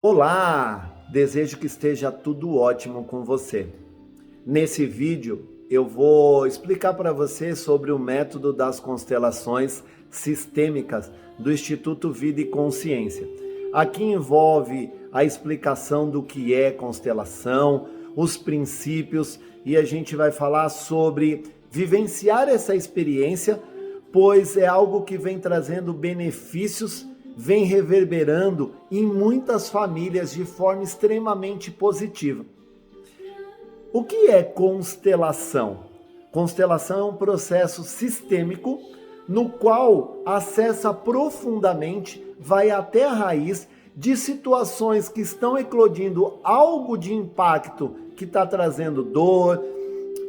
Olá! Desejo que esteja tudo ótimo com você. Nesse vídeo eu vou explicar para você sobre o método das constelações sistêmicas do Instituto Vida e Consciência. Aqui envolve a explicação do que é constelação, os princípios e a gente vai falar sobre vivenciar essa experiência, pois é algo que vem trazendo benefícios, vem reverberando em muitas famílias de forma extremamente positiva. O que é constelação? Constelação é um processo sistêmico no qual acessa profundamente, vai até a raiz de situações que estão eclodindo algo de impacto que está trazendo dor,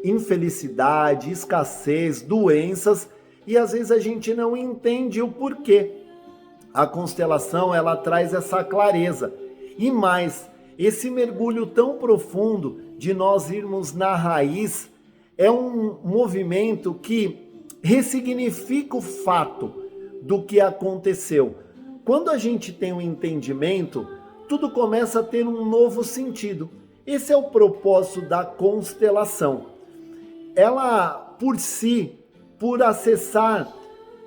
infelicidade, escassez, doenças, e às vezes a gente não entende o porquê. A constelação, ela traz essa clareza. E mais, esse mergulho tão profundo de nós irmos na raiz é um movimento que ressignifica o fato do que aconteceu. Quando a gente tem um entendimento, tudo começa a ter um novo sentido. Esse é o propósito da constelação. Ela, por si, por acessar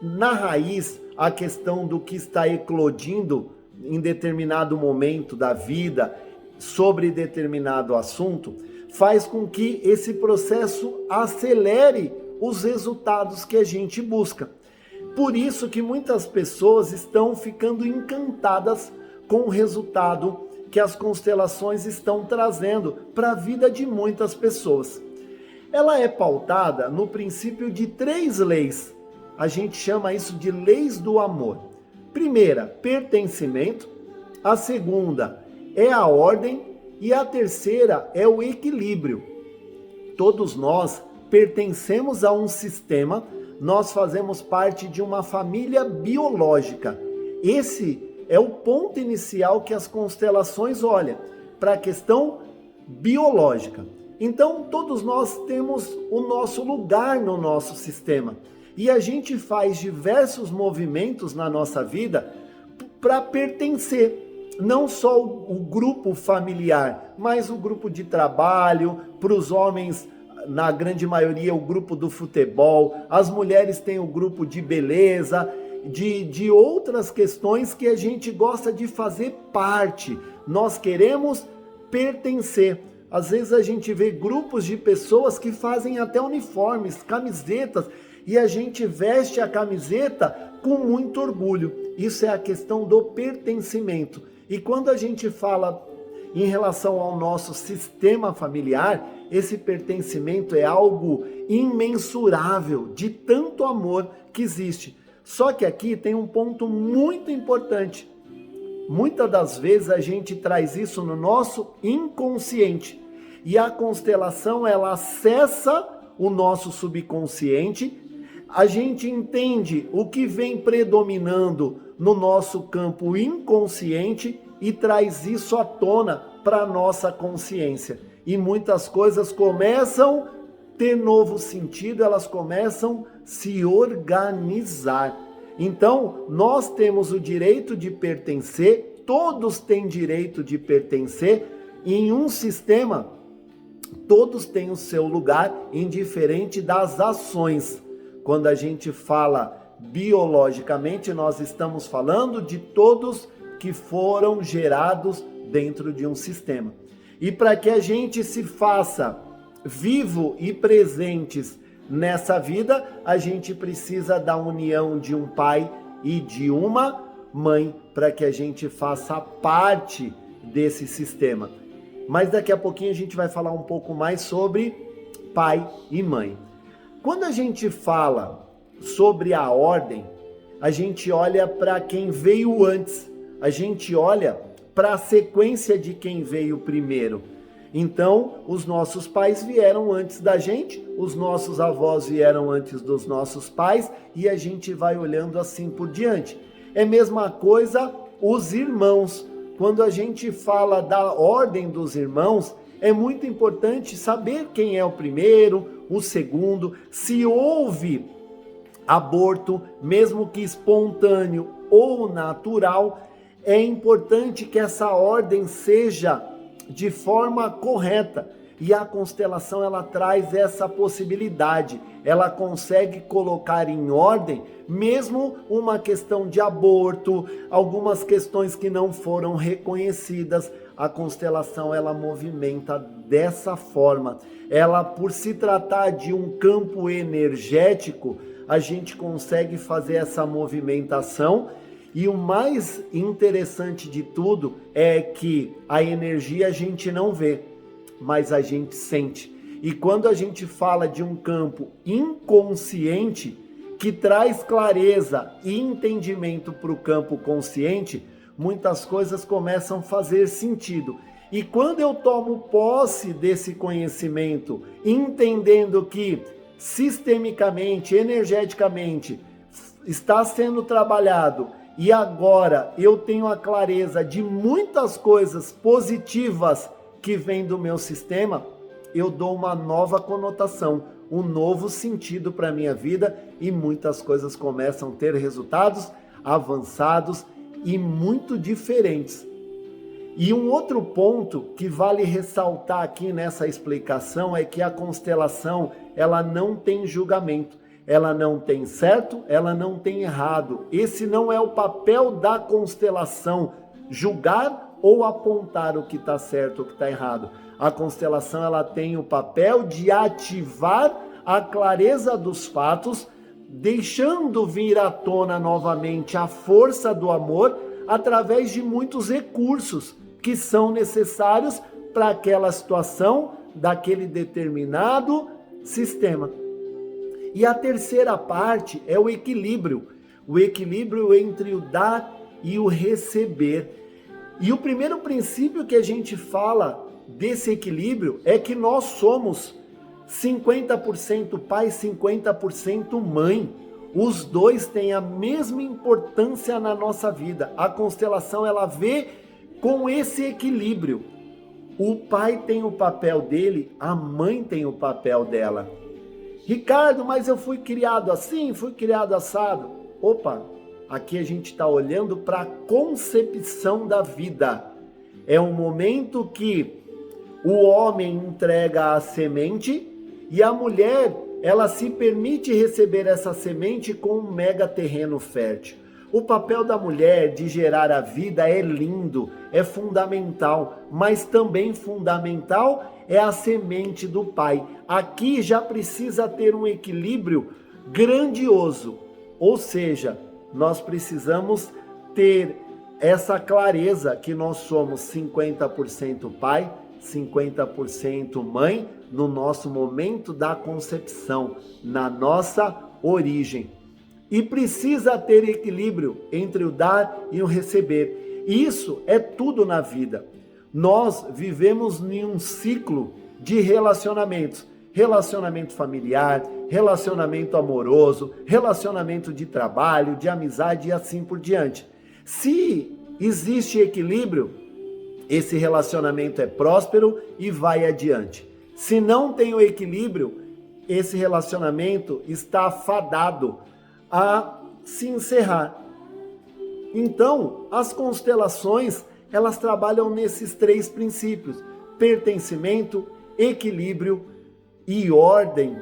na raiz a questão do que está eclodindo em determinado momento da vida sobre determinado assunto, faz com que esse processo acelere os resultados que a gente busca. Por isso que muitas pessoas estão ficando encantadas com o resultado que as constelações estão trazendo para a vida de muitas pessoas. Ela é pautada no princípio de 3 leis. A gente chama isso de leis do amor. Primeira, pertencimento. A segunda é a ordem. E a terceira é o equilíbrio. Todos nós pertencemos a um sistema, nós fazemos parte de uma família biológica. Esse é o ponto inicial que as constelações olham para a questão biológica. Então, todos nós temos o nosso lugar no nosso sistema. E a gente faz diversos movimentos na nossa vida para pertencer. Não só o grupo familiar, mas o grupo de trabalho, para os homens, na grande maioria, o grupo do futebol, as mulheres têm o grupo de beleza, de outras questões que a gente gosta de fazer parte. Nós queremos pertencer. Às vezes a gente vê grupos de pessoas que fazem até uniformes, camisetas, e a gente veste a camiseta com muito orgulho. Isso é a questão do pertencimento. E quando a gente fala em relação ao nosso sistema familiar, esse pertencimento é algo imensurável, de tanto amor que existe. Só que aqui tem um ponto muito importante. Muitas das vezes a gente traz isso no nosso inconsciente. E a constelação, ela acessa o nosso subconsciente. A gente entende o que vem predominando no nosso campo inconsciente e traz isso à tona para a nossa consciência. E muitas coisas começam a ter novo sentido, elas começam a se organizar. Então, nós temos o direito de pertencer, todos têm direito de pertencer, e em um sistema, todos têm o seu lugar, indiferente das ações. Quando a gente fala biologicamente, nós estamos falando de todos que foram gerados dentro de um sistema. E para que a gente se faça vivo e presentes nessa vida, a gente precisa da união de um pai e de uma mãe, para que a gente faça parte desse sistema. Mas daqui a pouquinho a gente vai falar um pouco mais sobre pai e mãe. Quando a gente fala sobre a ordem, a gente olha para quem veio antes, a gente olha para a sequência de quem veio primeiro. Então, os nossos pais vieram antes da gente, os nossos avós vieram antes dos nossos pais, e a gente vai olhando assim por diante. É a mesma coisa os irmãos. Quando a gente fala da ordem dos irmãos, é muito importante saber quem é o primeiro, o segundo, se houve aborto, mesmo que espontâneo ou natural, é importante que essa ordem seja de forma correta. E a constelação, ela traz essa possibilidade. Ela consegue colocar em ordem mesmo uma questão de aborto, algumas questões que não foram reconhecidas. A constelação, ela movimenta dessa forma. Ela, por se tratar de um campo energético, a gente consegue fazer essa movimentação. E o mais interessante de tudo é que a energia a gente não vê, mas a gente sente. E quando a gente fala de um campo inconsciente, que traz clareza e entendimento para o campo consciente, muitas coisas começam a fazer sentido. E quando eu tomo posse desse conhecimento, entendendo que sistemicamente, energeticamente, está sendo trabalhado, e agora eu tenho a clareza de muitas coisas positivas que vêm do meu sistema, eu dou uma nova conotação, um novo sentido para a minha vida, e muitas coisas começam a ter resultados avançados e muito diferentes. E um outro ponto que vale ressaltar aqui nessa explicação é que a constelação, ela não tem julgamento, ela não tem certo, ela não tem errado. Esse não é o papel da constelação, julgar ou apontar o que está certo ou o que está errado. A constelação, ela tem o papel de ativar a clareza dos fatos, deixando vir à tona novamente a força do amor através de muitos recursos que são necessários para aquela situação daquele determinado sistema. E a terceira parte é o equilíbrio entre o dar e o receber. E o primeiro princípio que a gente fala desse equilíbrio é que nós somos 50% pai, 50% mãe. Os dois têm a mesma importância na nossa vida. A constelação, ela vê com esse equilíbrio. O pai tem o papel dele, a mãe tem o papel dela. Ricardo, mas eu fui criado assim, fui criado assado. Opa, aqui a gente está olhando para a concepção da vida. É um momento que o homem entrega a semente e a mulher, ela se permite receber essa semente com um mega terreno fértil. O papel da mulher de gerar a vida é lindo, é fundamental, mas também fundamental é a semente do pai. Aqui já precisa ter um equilíbrio grandioso, ou seja, nós precisamos ter essa clareza que nós somos 50% pai, 50% mãe, no nosso momento da concepção, na nossa origem. E precisa ter equilíbrio entre o dar e o receber. Isso é tudo na vida. Nós vivemos em um ciclo de relacionamentos. Relacionamento familiar, relacionamento amoroso, relacionamento de trabalho, de amizade e assim por diante. Se existe equilíbrio, esse relacionamento é próspero e vai adiante. Se não tem o equilíbrio, esse relacionamento está fadado a se encerrar. Então, as constelações, elas trabalham nesses três princípios: pertencimento, equilíbrio e ordem.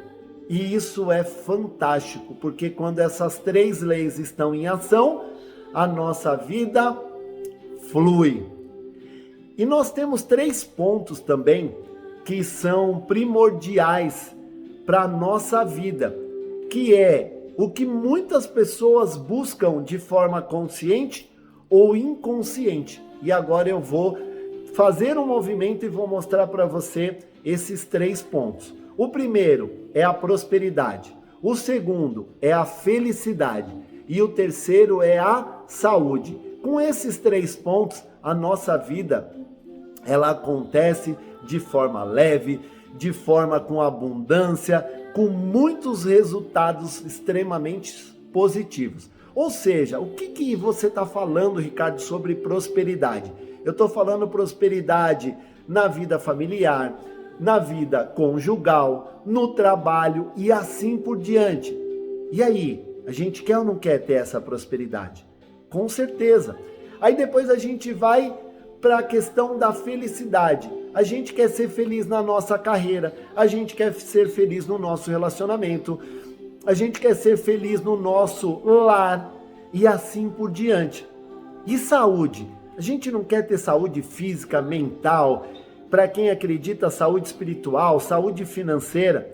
E isso é fantástico, porque quando essas três leis estão em ação, a nossa vida flui. E nós temos 3 pontos também que são primordiais para a nossa vida, que é o que muitas pessoas buscam de forma consciente ou inconsciente. E agora eu vou fazer um movimento e vou mostrar para você esses 3 pontos. O primeiro é a prosperidade, o segundo é a felicidade e o terceiro é a saúde. Com esses 3 pontos, a nossa vida, ela acontece de forma leve, de forma com abundância, com muitos resultados extremamente positivos. Ou seja, o que você está falando, Ricardo, sobre prosperidade? Eu estou falando prosperidade na vida familiar, na vida conjugal, no trabalho e assim por diante. E aí, a gente quer ou não quer ter essa prosperidade? Com certeza. Aí depois a gente vai para a questão da felicidade. A gente quer ser feliz na nossa carreira, a gente quer ser feliz no nosso relacionamento, a gente quer ser feliz no nosso lar e assim por diante. E saúde? A gente não quer ter saúde física, mental, para quem acredita, saúde espiritual, saúde financeira.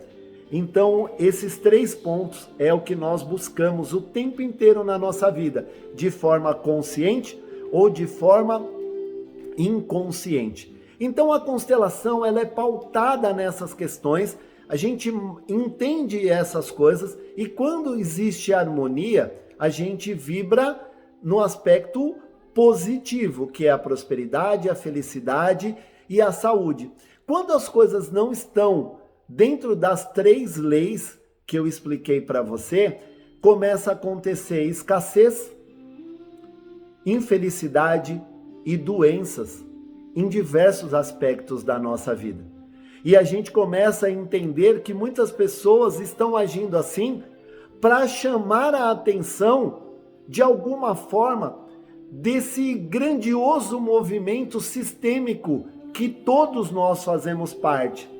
Então, esses 3 pontos é o que nós buscamos o tempo inteiro na nossa vida, de forma consciente ou de forma inconsciente. Então, a constelação ela é pautada nessas questões, a gente entende essas coisas e quando existe harmonia, a gente vibra no aspecto positivo, que é a prosperidade, a felicidade e a saúde. Quando as coisas não estão dentro das 3 leis que eu expliquei para você, começa a acontecer escassez, infelicidade e doenças em diversos aspectos da nossa vida. E a gente começa a entender que muitas pessoas estão agindo assim para chamar a atenção, de alguma forma, desse grandioso movimento sistêmico que todos nós fazemos parte.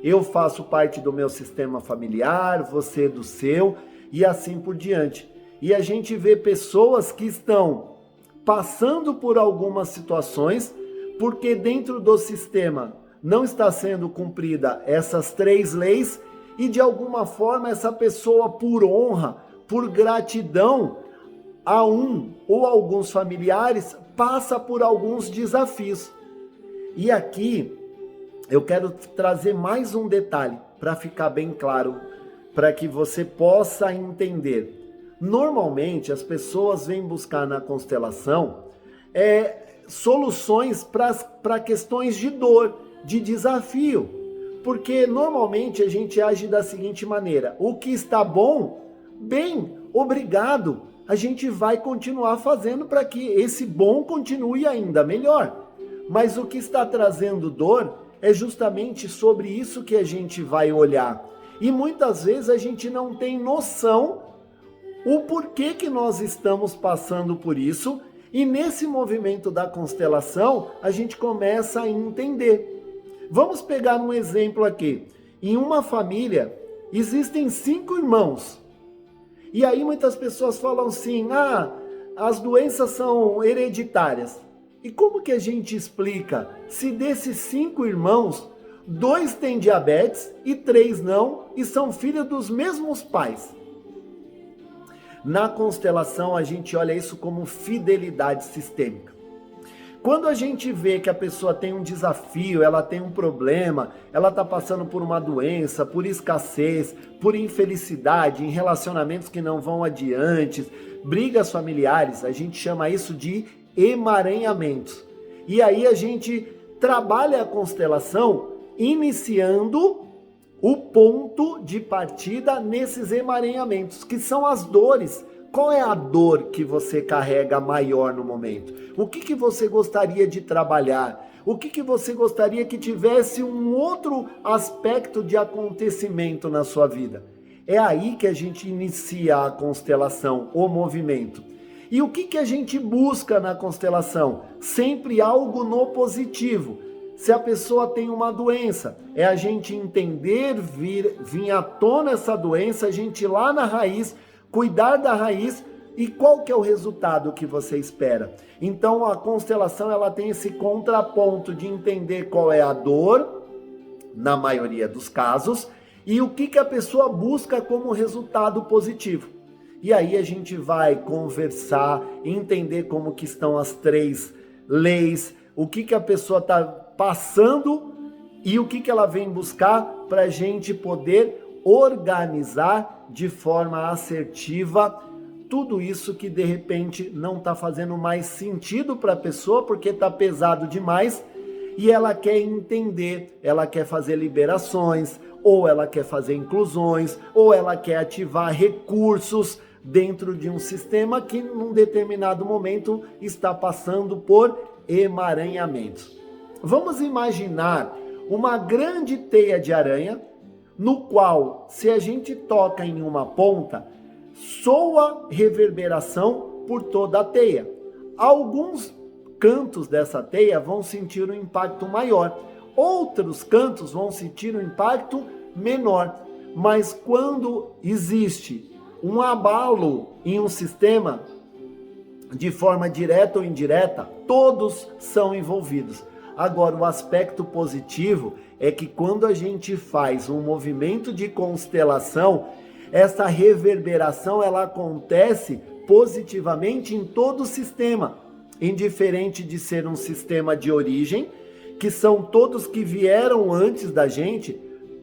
Eu faço parte do meu sistema familiar, você do seu e assim por diante. E a gente vê pessoas que estão passando por algumas situações porque dentro do sistema não está sendo cumprida essas 3 leis e de alguma forma essa pessoa, por honra, por gratidão a um ou alguns familiares, passa por alguns desafios. E aqui eu quero trazer mais um detalhe para ficar bem claro, para que você possa entender. Normalmente as pessoas vêm buscar na constelação soluções para questões de dor, de desafio, porque normalmente a gente age da seguinte maneira: o que está bom, bem, obrigado, a gente vai continuar fazendo para que esse bom continue ainda melhor. Mas o que está trazendo dor é justamente sobre isso que a gente vai olhar. E muitas vezes a gente não tem noção o porquê que nós estamos passando por isso. E nesse movimento da constelação, a gente começa a entender. Vamos pegar um exemplo aqui. Em uma família, existem 5 irmãos. E aí muitas pessoas falam assim, as doenças são hereditárias. E como que a gente explica se desses 5 irmãos, 2 têm diabetes e 3 não, e são filhos dos mesmos pais? Na constelação, a gente olha isso como fidelidade sistêmica. Quando a gente vê que a pessoa tem um desafio, ela tem um problema, ela está passando por uma doença, por escassez, por infelicidade, em relacionamentos que não vão adiante, brigas familiares, a gente chama isso de emaranhamentos. E aí a gente trabalha a constelação iniciando o ponto de partida nesses emaranhamentos, que são as dores. Qual é a dor que você carrega maior no momento? O que você gostaria de trabalhar? O que você gostaria que tivesse um outro aspecto de acontecimento na sua vida? É aí que a gente inicia a constelação, o movimento. E o que a gente busca na constelação? Sempre algo no positivo. Se a pessoa tem uma doença, é a gente entender, vir à tona essa doença, a gente ir lá na raiz, cuidar da raiz. E qual que é o resultado que você espera? Então a constelação ela tem esse contraponto de entender qual é a dor, na maioria dos casos, e o que a pessoa busca como resultado positivo. E aí a gente vai conversar, entender como que estão as 3 leis, o que a pessoa está passando e o que ela vem buscar para a gente poder organizar de forma assertiva tudo isso que de repente não está fazendo mais sentido para a pessoa porque está pesado demais e ela quer entender, ela quer fazer liberações, ou ela quer fazer inclusões, ou ela quer ativar recursos dentro de um sistema que num determinado momento está passando por emaranhamentos. Vamos imaginar uma grande teia de aranha, no qual, se a gente toca em uma ponta, soa reverberação por toda a teia. Alguns cantos dessa teia vão sentir um impacto maior, outros cantos vão sentir um impacto menor. Mas quando existe um abalo em um sistema, de forma direta ou indireta, todos são envolvidos. Agora, o aspecto positivo é que quando a gente faz um movimento de constelação, essa reverberação ela acontece positivamente em todo o sistema, indiferente de ser um sistema de origem, que são todos que vieram antes da gente,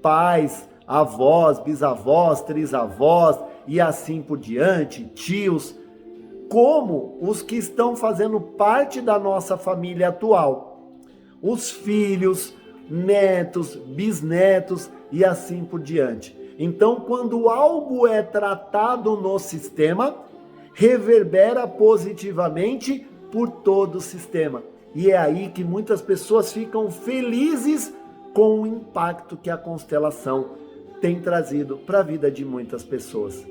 pais, avós, bisavós, trisavós e assim por diante, tios, como os que estão fazendo parte da nossa família atual, os filhos, netos, bisnetos e assim por diante. Então, quando algo é tratado no sistema, reverbera positivamente por todo o sistema. E é aí que muitas pessoas ficam felizes com o impacto que a constelação tem trazido para a vida de muitas pessoas.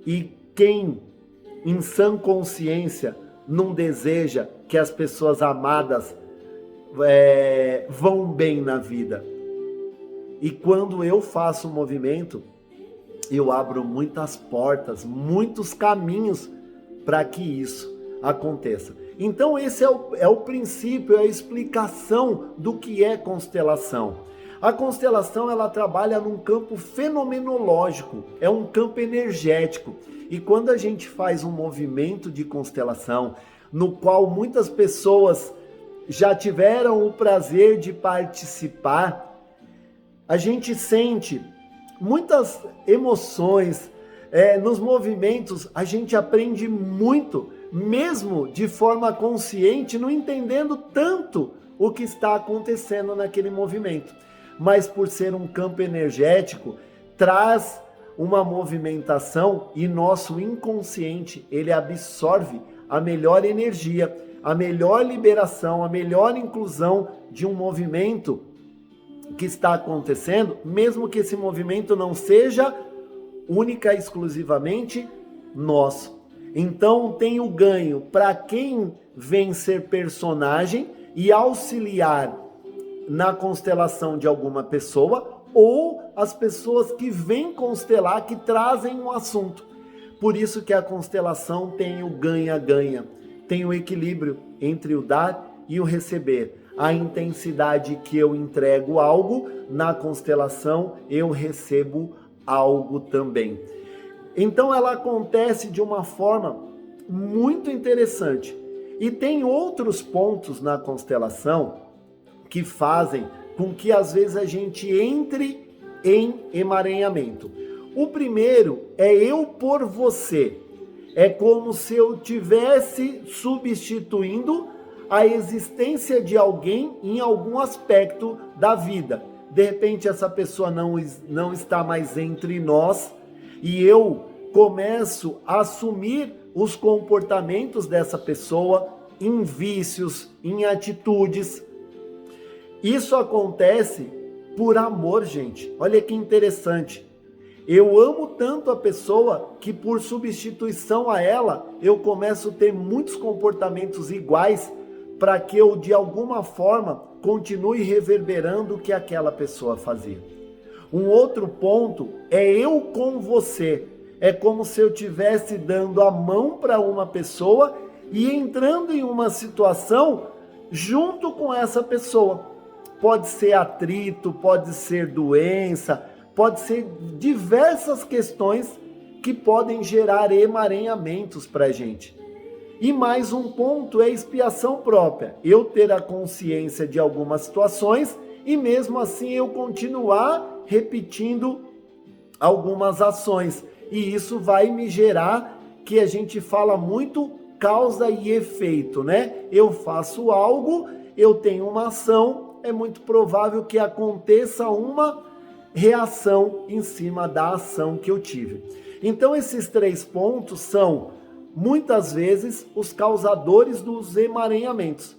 E quem, em sã consciência, não deseja que as pessoas amadas vão bem na vida? E quando eu faço um movimento, eu abro muitas portas, muitos caminhos para que isso aconteça. Então esse é o princípio, é a explicação do que é constelação. A constelação ela trabalha num campo fenomenológico, é um campo energético. E quando a gente faz um movimento de constelação, no qual muitas pessoas já tiveram o prazer de participar, a gente sente muitas emoções, nos movimentos a gente aprende muito, mesmo de forma consciente, não entendendo tanto o que está acontecendo naquele movimento. Mas por ser um campo energético, traz uma movimentação e nosso inconsciente, ele absorve a melhor energia, a melhor liberação, a melhor inclusão de um movimento que está acontecendo, mesmo que esse movimento não seja única e exclusivamente nosso. Então tem o ganho para quem vem ser personagem e auxiliar na constelação de alguma pessoa, ou as pessoas que vêm constelar, que trazem um assunto. Por isso que a constelação tem o ganha-ganha, tem o equilíbrio entre o dar e o receber. A intensidade que eu entrego algo, na constelação eu recebo algo também. Então ela acontece de uma forma muito interessante. E tem outros pontos na constelação que fazem com que às vezes a gente entre em emaranhamento. O primeiro é eu por você. É como se eu tivesse substituindo a existência de alguém em algum aspecto da vida. De repente essa pessoa não está mais entre nós e eu começo a assumir os comportamentos dessa pessoa em vícios, em atitudes. Isso acontece por amor, gente. Olha que interessante. Eu amo tanto a pessoa que por substituição a ela, eu começo a ter muitos comportamentos iguais para que eu, de alguma forma, continue reverberando o que aquela pessoa fazia. Um outro ponto é eu com você. É como se eu estivesse dando a mão para uma pessoa e entrando em uma situação junto com essa pessoa. Pode ser atrito, pode ser doença, pode ser diversas questões que podem gerar emaranhamentos para a gente. E mais um ponto é expiação própria. Eu ter a consciência de algumas situações e mesmo assim eu continuar repetindo algumas ações. E isso vai me gerar, que a gente fala muito, causa e efeito, né? Eu faço algo, eu tenho uma ação, é muito provável que aconteça uma reação em cima da ação que eu tive. Então esses 3 pontos são, muitas vezes, os causadores dos emaranhamentos.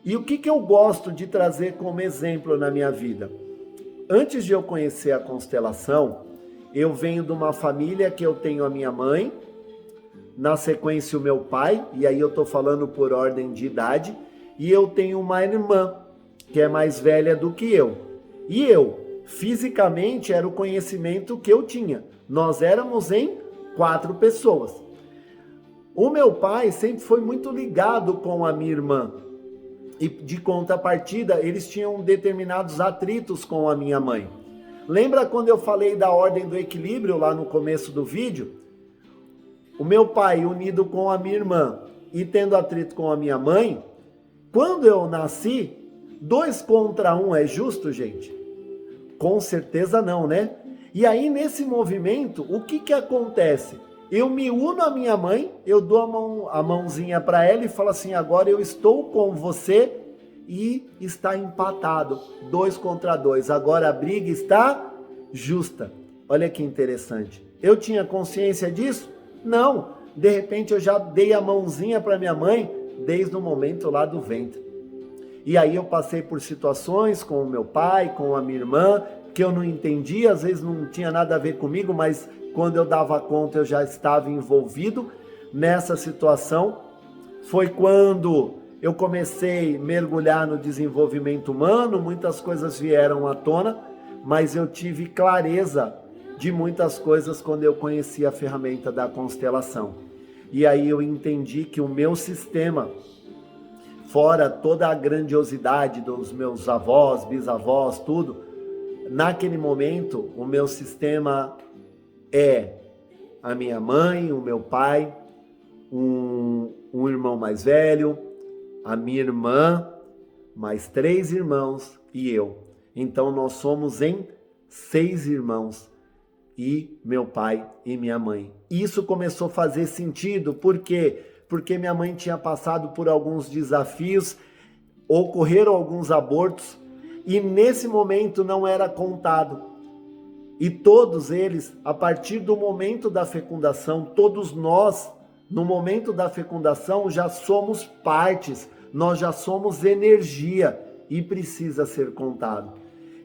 E o que eu gosto de trazer como exemplo na minha vida? Antes de eu conhecer a constelação, eu venho de uma família que eu tenho a minha mãe, na sequência o meu pai, e aí eu estou falando por ordem de idade, e eu tenho uma irmã, que é mais velha do que eu. E eu, fisicamente, era o conhecimento que eu tinha. Nós éramos em 4 pessoas. O meu pai sempre foi muito ligado com a minha irmã. E de contrapartida, eles tinham determinados atritos com a minha mãe. Lembra quando eu falei da ordem do equilíbrio lá no começo do vídeo? O meu pai unido com a minha irmã e tendo atrito com a minha mãe, quando eu nasci, 2 contra 1 é justo, gente? Com certeza não, né? E aí nesse movimento, o que acontece? Eu me uno à minha mãe, eu dou a mãozinha para ela e falo assim, agora eu estou com você e está empatado, 2 contra 2. Agora a briga está justa. Olha que interessante. Eu tinha consciência disso? Não. De repente eu já dei a mãozinha para minha mãe desde o momento lá do ventre. E aí eu passei por situações com o meu pai, com a minha irmã, que eu não entendia, às vezes não tinha nada a ver comigo, mas quando eu dava conta eu já estava envolvido nessa situação. Foi quando eu comecei a mergulhar no desenvolvimento humano, muitas coisas vieram à tona, mas eu tive clareza de muitas coisas quando eu conheci a ferramenta da constelação. E aí eu entendi que o meu sistema, fora toda a grandiosidade dos meus avós, bisavós, tudo, naquele momento o meu sistema é a minha mãe, o meu pai, um irmão mais velho, a minha irmã, mais 3 irmãos e eu. Então nós somos em 6 irmãos e meu pai e minha mãe. Isso começou a fazer sentido, por quê? Porque minha mãe tinha passado por alguns desafios, ocorreram alguns abortos e nesse momento não era contado. E todos eles, a partir do momento da fecundação, todos nós, no momento da fecundação, já somos partes, nós já somos energia e precisa ser contado.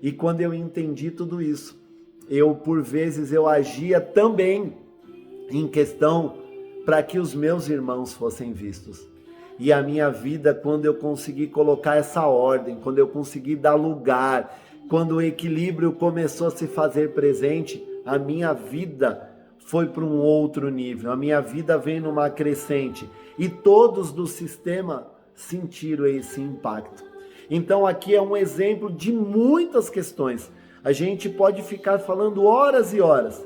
E quando eu entendi tudo isso, por vezes eu agia também em questão para que os meus irmãos fossem vistos. E a minha vida, quando eu consegui colocar essa ordem, quando eu consegui dar lugar, quando o equilíbrio começou a se fazer presente, a minha vida foi para um outro nível, a minha vida vem numa crescente e todos do sistema sentiram esse impacto. Então aqui é um exemplo de muitas questões. A gente pode ficar falando horas e horas,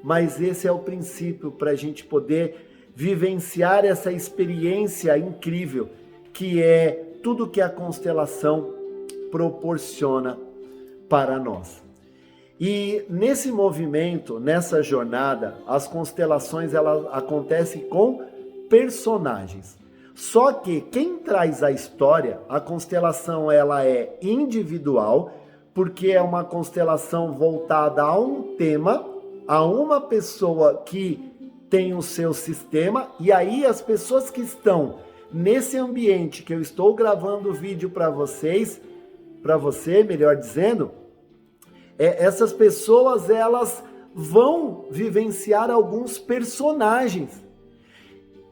mas esse é o princípio para a gente poder vivenciar essa experiência incrível que é tudo que a constelação proporciona para nós. E nesse movimento, nessa jornada, as constelações elas acontecem com personagens. Só que quem traz a história, a constelação ela é individual, porque é uma constelação voltada a um tema, a uma pessoa que tem o seu sistema, e aí as pessoas que estão nesse ambiente que eu estou gravando o vídeo para vocês, para você, melhor dizendo, essas pessoas elas vão vivenciar alguns personagens.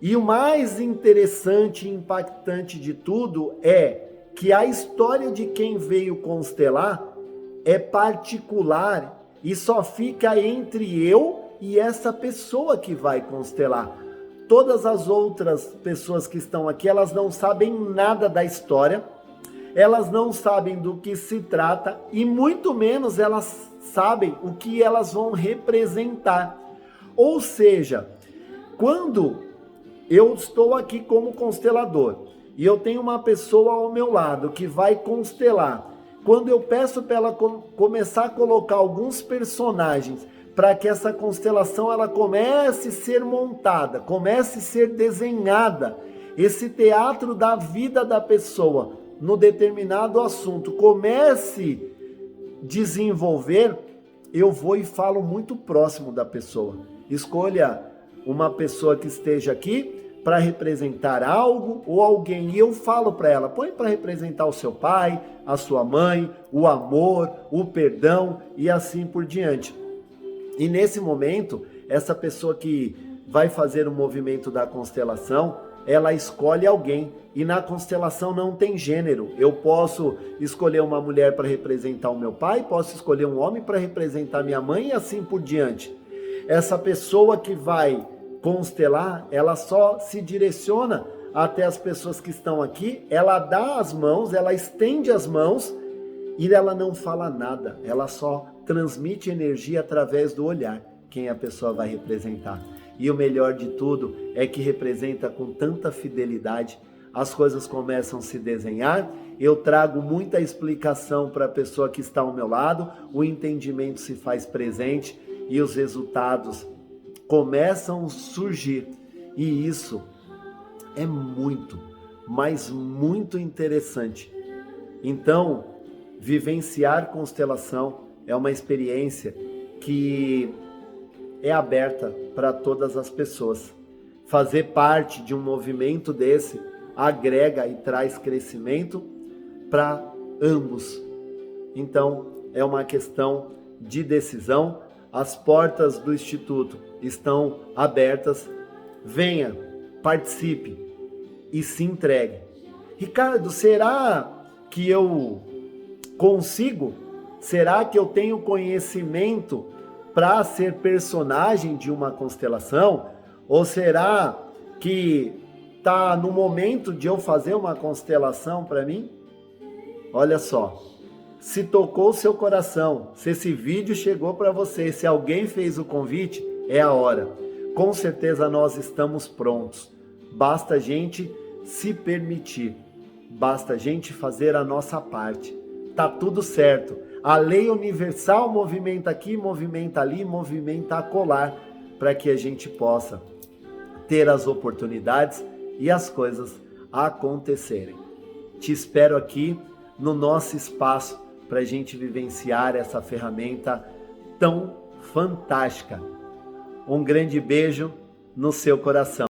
E o mais interessante e impactante de tudo é que a história de quem veio constelar é particular e só fica entre eu e essa pessoa que vai constelar. Todas as outras pessoas que estão aqui, elas não sabem nada da história, elas não sabem do que se trata e muito menos elas sabem o que elas vão representar. Ou seja, quando eu estou aqui como constelador e eu tenho uma pessoa ao meu lado que vai constelar, quando eu peço para ela começar a colocar alguns personagens para que essa constelação ela comece a ser montada, comece a ser desenhada, esse teatro da vida da pessoa no determinado assunto comece a desenvolver, eu vou e falo muito próximo da pessoa. Escolha uma pessoa que esteja aqui para representar algo ou alguém, e eu falo para ela, põe para representar o seu pai, a sua mãe, o amor, o perdão e assim por diante. E nesse momento, essa pessoa que vai fazer o movimento da constelação, ela escolhe alguém. E na constelação não tem gênero. Eu posso escolher uma mulher para representar o meu pai, posso escolher um homem para representar minha mãe e assim por diante. Essa pessoa que vai constelar, ela só se direciona até as pessoas que estão aqui, ela dá as mãos, ela estende as mãos e ela não fala nada, ela só transmite energia através do olhar, quem a pessoa vai representar. E o melhor de tudo é que representa com tanta fidelidade, as coisas começam a se desenhar, eu trago muita explicação para a pessoa que está ao meu lado, o entendimento se faz presente e os resultados começam a surgir. E isso é muito, mas muito interessante. Então, vivenciar constelação é uma experiência que é aberta para todas as pessoas. Fazer parte de um movimento desse agrega e traz crescimento para ambos. Então, é uma questão de decisão. As portas do Instituto estão abertas. Venha, participe e se entregue. Ricardo, será que eu consigo? Será que eu tenho conhecimento para ser personagem de uma constelação? Ou será que está no momento de eu fazer uma constelação para mim? Olha só, se tocou o seu coração, se esse vídeo chegou para você, se alguém fez o convite, é a hora. Com certeza nós estamos prontos. Basta a gente se permitir, basta a gente fazer a nossa parte. Tá tudo certo. A lei universal movimenta aqui, movimenta ali, movimenta acolá, para que a gente possa ter as oportunidades e as coisas acontecerem. Te espero aqui no nosso espaço para a gente vivenciar essa ferramenta tão fantástica. Um grande beijo no seu coração.